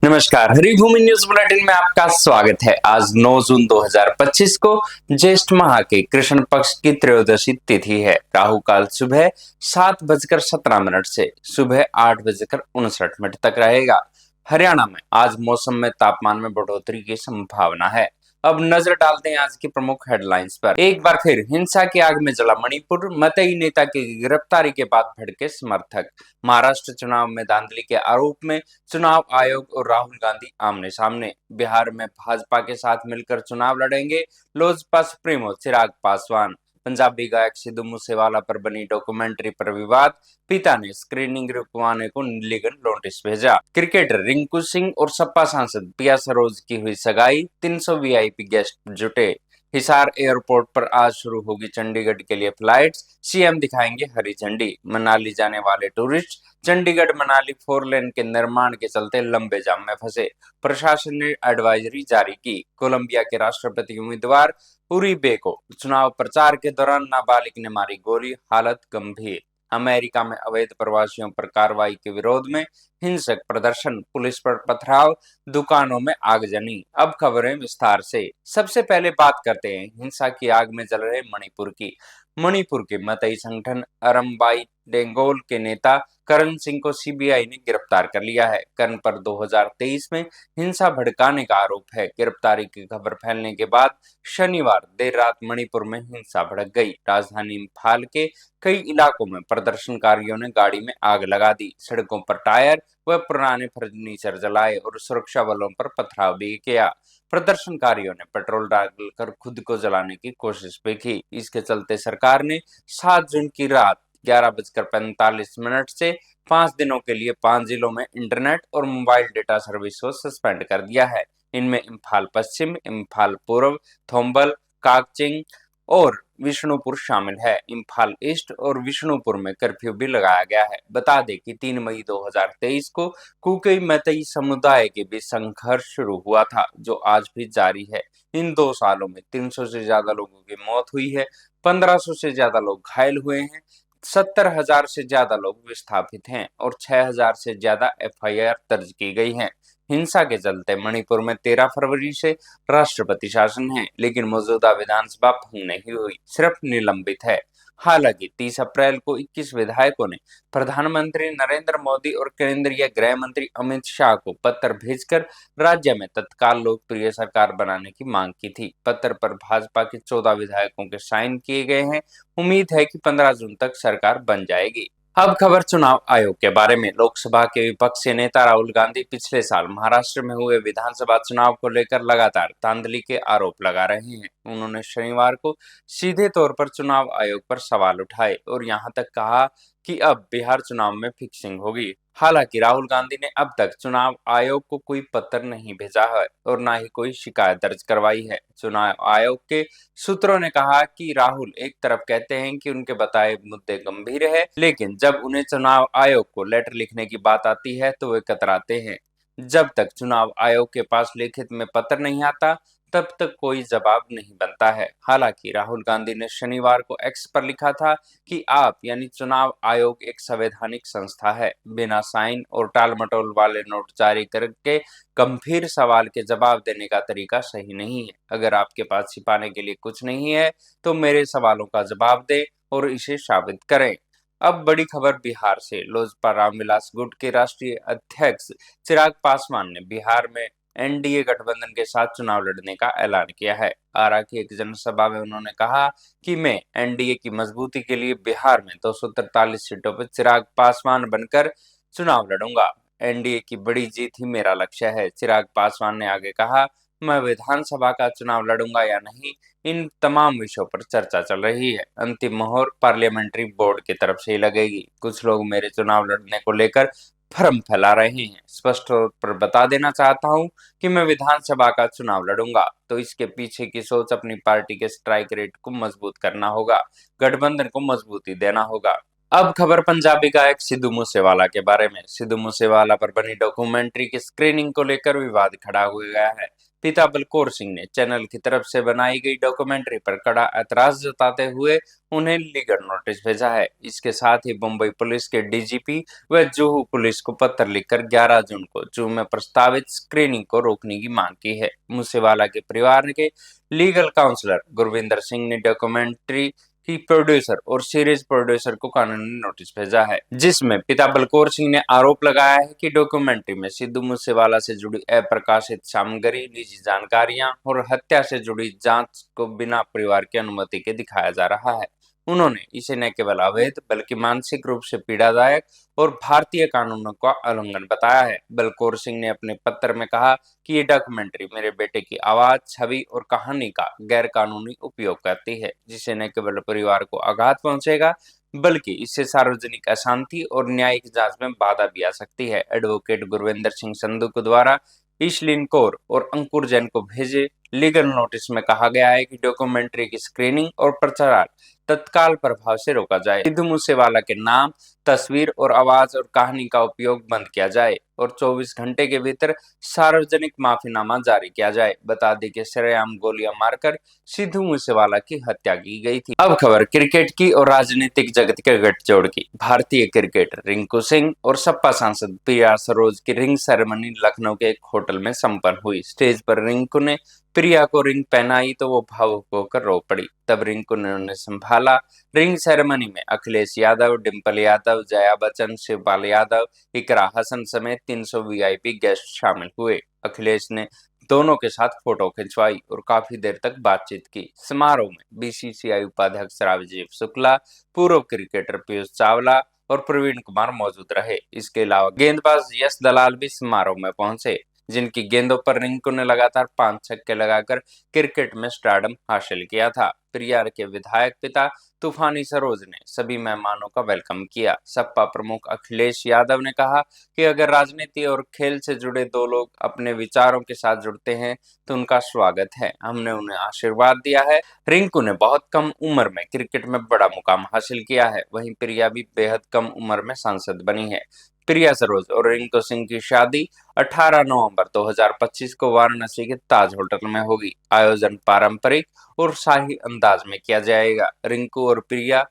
नमस्कार, Haribhoomi news bulletin में आपका स्वागत है। आज 9 जून 2025 को ज्येष्ठ माह के कृष्ण पक्ष की त्रयोदशी तिथि है। राहु काल सुबह 7:17 से सुबह 8:59 तक रहेगा। हरियाणा में आज मौसम में तापमान में बढ़ोतरी की संभावना है। अब नजर डालते हैं आज की प्रमुख हेडलाइंस पर। एक बार फिर हिंसा की आग में जला मणिपुर, मतई नेता की गिरफ्तारी के बाद भड़के समर्थक। महाराष्ट्र चुनाव में धांधली के आरोप में चुनाव आयोग और राहुल गांधी आमने सामने। बिहार में भाजपा के साथ मिलकर चुनाव लड़ेंगे लोजपा सुप्रीमो चिराग पासवान। पंजाबी गायक सिद्धू मूसेवाला पर बनी डॉक्यूमेंट्री पर विवाद, पिता ने स्क्रीनिंग रुकवाने को लीगल नोटिस भेजा। क्रिकेटर रिंकू सिंह और सपा सांसद पिया सरोज की हुई सगाई, 300 वीआईपी गेस्ट जुटे। हिसार एयरपोर्ट पर आज शुरू होगी चंडीगढ़ के लिए फ्लाइट्स, सीएम दिखाएंगे हरी झंडी। मनाली जाने वाले टूरिस्ट चंडीगढ़ मनाली 4 लेन के निर्माण के चलते लंबे जाम में फंसे। प्रशासन ने एडवाइजरी जारी की। कोलंबिया के राष्ट्रपति उम्मीदवार उरीबे को चुनाव प्रचार के दौरान नाबालिग ने मारी गोली, हालत गंभीर। अमेरिका में अवैध प्रवासियों पर कार्रवाई के विरोध में हिंसक प्रदर्शन, पुलिस पर पथराव, दुकानों में आगजनी। अब खबरें विस्तार से। सबसे पहले बात करते हैं हिंसा की आग में जल रहे मणिपुर की। मणिपुर के मतई संगठन अरमबाई डेंगोल के नेता करण सिंह को सीबीआई ने गिरफ्तार कर लिया है। करण पर 2023 में हिंसा भड़काने का आरोप है। गिरफ्तारी की खबर फैलने के बाद शनिवार देर रात मणिपुर में हिंसा भड़क गई। राजधानी इम्फाल के कई इलाकों में प्रदर्शनकारियों ने गाड़ी में आग लगा दी, सड़कों पर टायर व पुराने फर्नीचर जलाए और सुरक्षा बलों पर पथराव भी किया। प्रदर्शनकारियों ने पेट्रोल डालकर खुद को जलाने की कोशिश भी की। इसके चलते सरकार ने 7 जून की रात 11:45 से 5 दिनों के लिए 5 जिलों में इंटरनेट और मोबाइल डेटा सर्विस को सस्पेंड कर दिया है। इनमें इम्फाल पश्चिम, इम्फाल पूर्व, थोम्बल, काकचिंग और विष्णुपुर शामिल है। इम्फाल ईस्ट और विष्णुपुर में कर्फ्यू भी लगाया गया है। बता दें कि 3 मई 2023 को कुकी मतई समुदाय के बीच संघर्ष शुरू हुआ था, जो आज भी जारी है। इन 2 सालों में 300 से ज्यादा लोगों की मौत हुई है, 1500 से ज्यादा लोग घायल हुए हैं, 70,000 से ज्यादा लोग विस्थापित हैं और 6,000 से ज्यादा एफआईआर दर्ज की गई हैं। हिंसा के चलते मणिपुर में 13 फरवरी से राष्ट्रपति शासन है, लेकिन मौजूदा विधानसभा भंग नहीं हुई, सिर्फ निलंबित है। हालांकि 30 अप्रैल को 21 विधायकों ने प्रधानमंत्री नरेंद्र मोदी और केंद्रीय गृह मंत्री अमित शाह को पत्र भेजकर राज्य में तत्काल लोकप्रिय सरकार बनाने की मांग की थी। पत्र पर भाजपा के 14 विधायकों के साइन किए गए हैं। उम्मीद है कि 15 जून तक सरकार बन जाएगी। अब खबर चुनाव आयोग के बारे में। लोकसभा के विपक्षी नेता राहुल गांधी पिछले साल महाराष्ट्र में हुए विधानसभा चुनाव को लेकर लगातार धांधली के आरोप लगा रहे हैं। उन्होंने शनिवार को सीधे तौर पर चुनाव आयोग पर सवाल उठाए और यहां तक कहा कि अब बिहार चुनाव में फिक्सिंग होगी। हालांकि राहुल गांधी ने अब तक चुनाव आयोग को कोई पत्र नहीं भेजा है और न ही कोई शिकायत दर्ज करवाई है। चुनाव आयोग के सूत्रों ने कहा कि राहुल एक तरफ कहते हैं कि उनके बताए मुद्दे गंभीर है, लेकिन जब उन्हें चुनाव आयोग को लेटर लिखने की बात आती है तो वे कतराते हैं। जब तक चुनाव आयोग के पास लिखित में पत्र नहीं आता, तब तक कोई जवाब नहीं बनता है। हालांकि राहुल गांधी ने शनिवार को एक्स पर लिखा था कि आप यानी चुनाव आयोग एक संवैधानिक संस्था है। बिना साइन और टालमटोल वाले नोट जारी करके गंभीर सवाल के जवाब देने का तरीका सही नहीं है। अगर आपके पास छिपाने के लिए कुछ नहीं है तो मेरे सवालों का जवाब दें और इसे साबित करें। अब बड़ी खबर बिहार से। लोजपा रामविलास गुट के राष्ट्रीय अध्यक्ष चिराग पासवान ने बिहार में एनडीए गठबंधन के साथ चुनाव लड़ने का ऐलान किया है। आरा की एक जनसभा में उन्होंने कहा कि मैं एनडीए की मजबूती के लिए बिहार में 243 सीटों पर चिराग पासवान बनकर चुनाव लड़ूंगा। एनडीए की बड़ी जीत ही मेरा लक्ष्य है। चिराग पासवान ने आगे कहा, मैं विधानसभा का चुनाव लड़ूंगा या नहीं, इन तमाम विषयों पर चर्चा चल रही है। अंतिम मोहर पार्लियामेंट्री बोर्ड की तरफ से ही लगेगी। कुछ लोग मेरे चुनाव लड़ने को लेकर भ्रम फैला रहे हैं। स्पष्ट तौर पर बता देना चाहता हूं कि मैं विधानसभा का चुनाव लड़ूंगा, तो इसके पीछे की सोच अपनी पार्टी के स्ट्राइक रेट को मजबूत करना होगा, गठबंधन को मजबूती देना होगा। अब खबर पंजाबी गायक सिद्धू मूसेवाला के बारे में। सिद्धू मूसेवाला पर बनी डॉक्यूमेंट्री की स्क्रीनिंग को लेकर विवाद खड़ा हो गया है। पिता बलकौर सिंह ने चैनल की तरफ से बनाई गई डॉक्यूमेंट्री पर कड़ा ऐतराज जताते हुए उन्हें लीगल नोटिस भेजा है। इसके साथ ही मुंबई पुलिस के डीजीपी व जुहू पुलिस को पत्र लिखकर 11 जून को जुहू में प्रस्तावित स्क्रीनिंग को रोकने की मांग की है। मूसेवाला के परिवार के लीगल काउंसलर गुरविंदर सिंह ने डॉक्यूमेंट्री की प्रोड्यूसर और सीरीज प्रोड्यूसर को कानूनी नोटिस भेजा है, जिसमें पिता बलकौर सिंह ने आरोप लगाया है कि डॉक्यूमेंट्री में सिद्धू मूसेवाला से जुड़ी अप्रकाशित सामग्री, निजी जानकारियां और हत्या से जुड़ी जांच को बिना परिवार की अनुमति के दिखाया जा रहा है। उन्होंने इसे न केवल अवैध बल्कि मानसिक रूप से पीड़ादायक और भारतीय कानूनों का उल्लंघन बताया है। बलकौर सिंह ने अपने पत्र में कहा कि ये डॉक्यूमेंट्री मेरे बेटे की आवाज, छवि और कहानी का गैरकानूनी उपयोग करती है, जिससे न केवल परिवार को आघात पहुंचेगा बल्कि इससे सार्वजनिक अशांति और न्यायिक जांच में बाधा भी आ सकती है। एडवोकेट गुरविंदर सिंह संधू के द्वारा ईशलिन कौर और अंकुर जैन को भेजे लीगल नोटिस में कहा गया है कि डॉक्यूमेंट्री की स्क्रीनिंग और प्रचार तत्काल प्रभाव से रोका जाए, सिद्धू मूसेवाला के नाम, तस्वीर और आवाज और कहानी का उपयोग बंद किया जाए और 24 घंटे के भीतर सार्वजनिक माफीनामा जारी किया जाए। बता दें कि सरेआम गोलियां मारकर सिद्धू मूसेवाला की हत्या की गई थी। अब खबर क्रिकेट की और राजनीतिक जगत के गठजोड़ की। भारतीय क्रिकेटर रिंकू सिंह और सपा सांसद प्रिया सरोज की रिंग सेरेमनी लखनऊ के एक होटल में संपन्न हुई। स्टेज पर रिंकू ने प्रिया को रिंग पहनाई तो वो भावुक होकर रो पड़ी। तब रिंकू ने उन्हें संभाला। रिंग सेरेमनी में अखिलेश यादव, डिंपल यादव, जया बच्चन, शिवपाल यादव, इकरा हसन समेत 300 वीआईपी गेस्ट शामिल हुए। अखिलेश ने दोनों के साथ फोटो खिंचवाई और काफी देर तक बातचीत की। समारोह में बीसीसीआई उपाध्यक्ष राजीव शुक्ला, पूर्व क्रिकेटर पीयूष चावला और प्रवीण कुमार मौजूद रहे। इसके अलावा गेंदबाज यश दलाल भी समारोह में पहुंचे, जिनकी गेंदों पर रिंकू ने लगातार 5 छक्के लगाकर क्रिकेट में स्टारडम हासिल किया था। प्रिया के विधायक पिता तूफानी सरोज ने सभी मेहमानों का वेलकम किया। सपा प्रमुख अखिलेश यादव ने कहा कि अगर राजनीति और खेल से जुड़े दो लोग अपने विचारों के साथ जुड़ते हैं तो उनका स्वागत है। हमने उन्हें आशीर्वाद दिया है। रिंकू ने बहुत कम उम्र में क्रिकेट में बड़ा मुकाम हासिल किया है, वहीं प्रिया भी बेहद कम उम्र में सांसद बनी है। प्रिया सरोज और रिंकू सिंह की शादी 18 नवंबर 2025 को वाराणसी के ताज होटल में होगी। आयोजन पारंपरिक और शाही अंदाज में किया जाएगा। रिंकू और प्रिया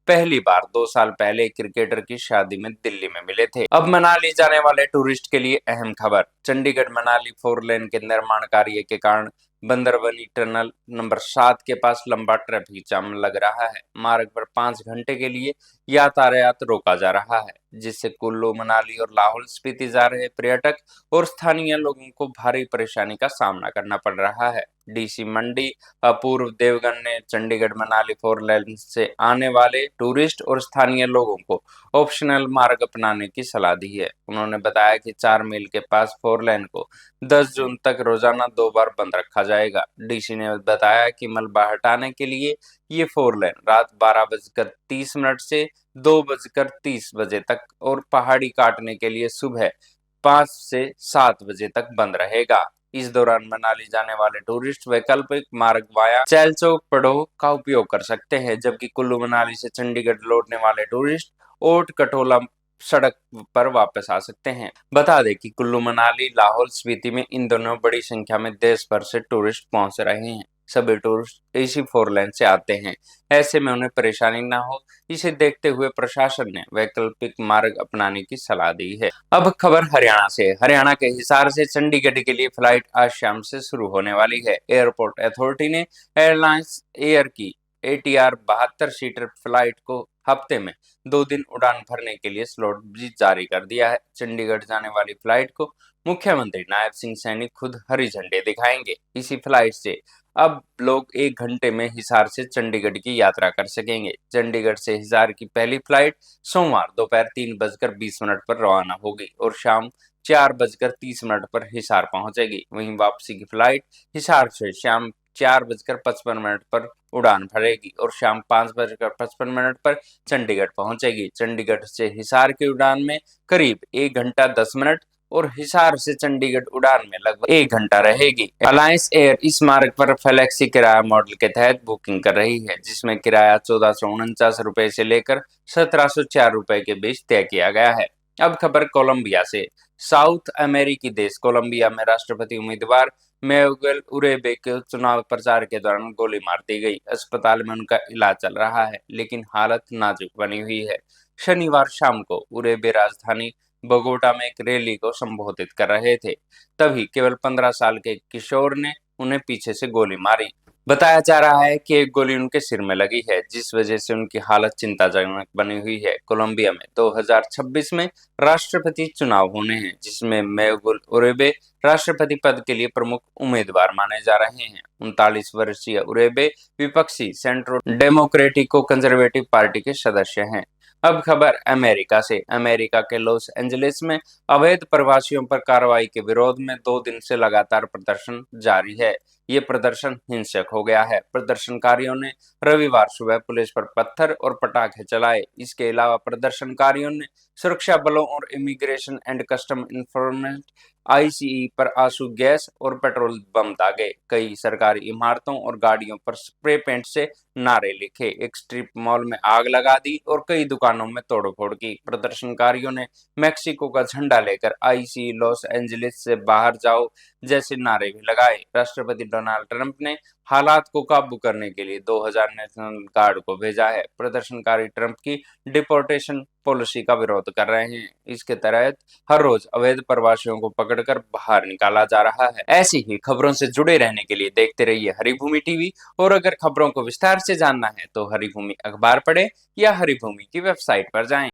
पहली बार 2 साल पहले क्रिकेटर की शादी में दिल्ली में मिले थे। अब मनाली जाने वाले टूरिस्ट के लिए अहम खबर। चंडीगढ़ मनाली 4 लेन के निर्माण कार्य के कारण बंदरबनी टनल नंबर 7 के पास लंबा ट्रैफिक जाम लग रहा है। मार्ग पर 5 घंटे के लिए यातायात रोका जा रहा है, जिससे कुल्लू मनाली और लाहौल स्पीति जा रहे पर्यटक और स्थानीय लोगों को भारी परेशानी का सामना करना पड़ रहा है। डीसी मंडी अपूर्व देवगन ने चंडीगढ़ मनाली 4 लेन से आने वाले टूरिस्ट और स्थानीय लोगों को ऑप्शनल मार्ग अपनाने की सलाह दी है। उन्होंने बताया कि 4 मील के पास 4 लेन को 10 जून तक रोजाना 2 बार बंद रखा जाएगा। डीसी ने बताया कि मलबा हटाने के लिए ये 4 लेन रात 12:30 से 2:30 बजे तक और पहाड़ी काटने के लिए सुबह 5 से 7 बजे तक बंद रहेगा। इस दौरान मनाली जाने वाले टूरिस्ट वैकल्पिक मार्ग वाया चैलचौक पड़ोह का उपयोग कर सकते हैं, जबकि कुल्लू मनाली से चंडीगढ़ लौटने वाले टूरिस्ट ओट कटोला सड़क पर वापस आ सकते हैं। बता दें कि कुल्लू मनाली लाहौल स्पीति में इन दोनों बड़ी संख्या में देश भर से टूरिस्ट पहुंच रहे हैं। सभी टूरिस्ट इसी 4 लेन से आते हैं, ऐसे में उन्हें परेशानी न हो, इसे देखते हुए प्रशासन ने वैकल्पिक मार्ग अपनाने की सलाह दी है। अब खबर हरियाणा से। हरियाणा के हिसार से चंडीगढ़ के लिए फ्लाइट आज शाम से शुरू होने वाली है। एयरपोर्ट अथॉरिटी ने एयरलाइंस एयर की ATR 72 सीटर फ्लाइट को हफ्ते में 2 दिन उड़ान भरने के लिए स्लॉट भी जारी कर दिया है। चंडीगढ़ जाने वाली फ्लाइट को मुख्यमंत्री नायब सिंह सैनी खुद हरी झंडी दिखाएंगे। इसी फ्लाइट से अब लोग 1 घंटे में हिसार से चंडीगढ़ की यात्रा कर सकेंगे। चंडीगढ़ से हिसार की पहली फ्लाइट सोमवार दोपहर 3:20 पर रवाना होगी और शाम 4:30 पर हिसार पहुंचेगी। वहीं वापसी की फ्लाइट हिसार से शाम 4:55 पर उड़ान भरेगी और शाम 5:55 पर चंडीगढ़ पहुंचेगी। चंडीगढ़ से हिसार की उड़ान में करीब 1 घंटा 10 मिनट और हिसार से चंडीगढ़ उड़ान में लगभग 1 घंटा रहेगी। अलायंस एयर इस मार्ग पर फ्लेक्सी किराया मॉडल के तहत बुकिंग कर रही है, जिसमें किराया 1449 रुपए से लेकर 1704 रुपए के बीच तय किया गया है। अब खबर कोलंबिया से। साउथ अमेरिकी देश कोलंबिया में राष्ट्रपति उम्मीदवार मैनुएल उरेबे के चुनाव प्रचार के दौरान गोली मार दी गई। अस्पताल में उनका इलाज चल रहा है, लेकिन हालत नाजुक बनी हुई है। शनिवार शाम को उरेबे राजधानी बोगोटा में एक रैली को संबोधित कर रहे थे, तभी केवल 15 साल के किशोर ने उन्हें पीछे से गोली मारी। बताया जा रहा है कि एक गोली उनके सिर में लगी है, जिस वजह से उनकी हालत चिंताजनक बनी हुई है। कोलंबिया में 2026 में राष्ट्रपति चुनाव होने हैं, जिसमें मैनुएल उरेबे राष्ट्रपति पद के लिए प्रमुख उम्मीदवार माने जा रहे हैं। 39 वर्षीय उरेबे विपक्षी सेंट्रो डेमोक्रेटिको कंजर्वेटिव पार्टी के सदस्य हैं। अब खबर अमेरिका से। अमेरिका के लॉस एंजलिस में अवैध प्रवासियों पर कार्रवाई के विरोध में 2 दिन से लगातार प्रदर्शन जारी है। ये प्रदर्शन हिंसक हो गया है। प्रदर्शनकारियों ने रविवार सुबह पुलिस पर पत्थर और पटाखे चलाए। इसके अलावा प्रदर्शनकारियों ने सुरक्षा बलों और immigration and custom enforcement ICE पर आंसू गैस और पेट्रोल बम दागे। कई सरकारी इमारतों और गाड़ियों पर स्प्रे पेंट से नारे लिखे। एक स्ट्रिप मॉल में आग लगा दी और कई दुकानों में तोड़फोड़ की। प्रदर्शनकारियों ने मैक्सिको का झंडा लेकर आईसीई लॉस एंजलिस से बाहर जाओ जैसे नारे भी लगाए। राष्ट्रपति डोनाल्ड ट्रंप ने हालात को काबू करने के लिए 2000 नेशनल गार्ड को भेजा है। प्रदर्शनकारी ट्रंप की डिपोर्टेशन पॉलिसी का विरोध कर रहे हैं। इसके तहत हर रोज अवैध प्रवासियों को पकड़कर बाहर निकाला जा रहा है। ऐसी ही खबरों से जुड़े रहने के लिए देखते रहिए हरिभूमि टीवी। और अगर खबरों को विस्तार से जानना है तो हरिभूमि अखबार पढ़े या हरिभूमि की वेबसाइट पर जाएं।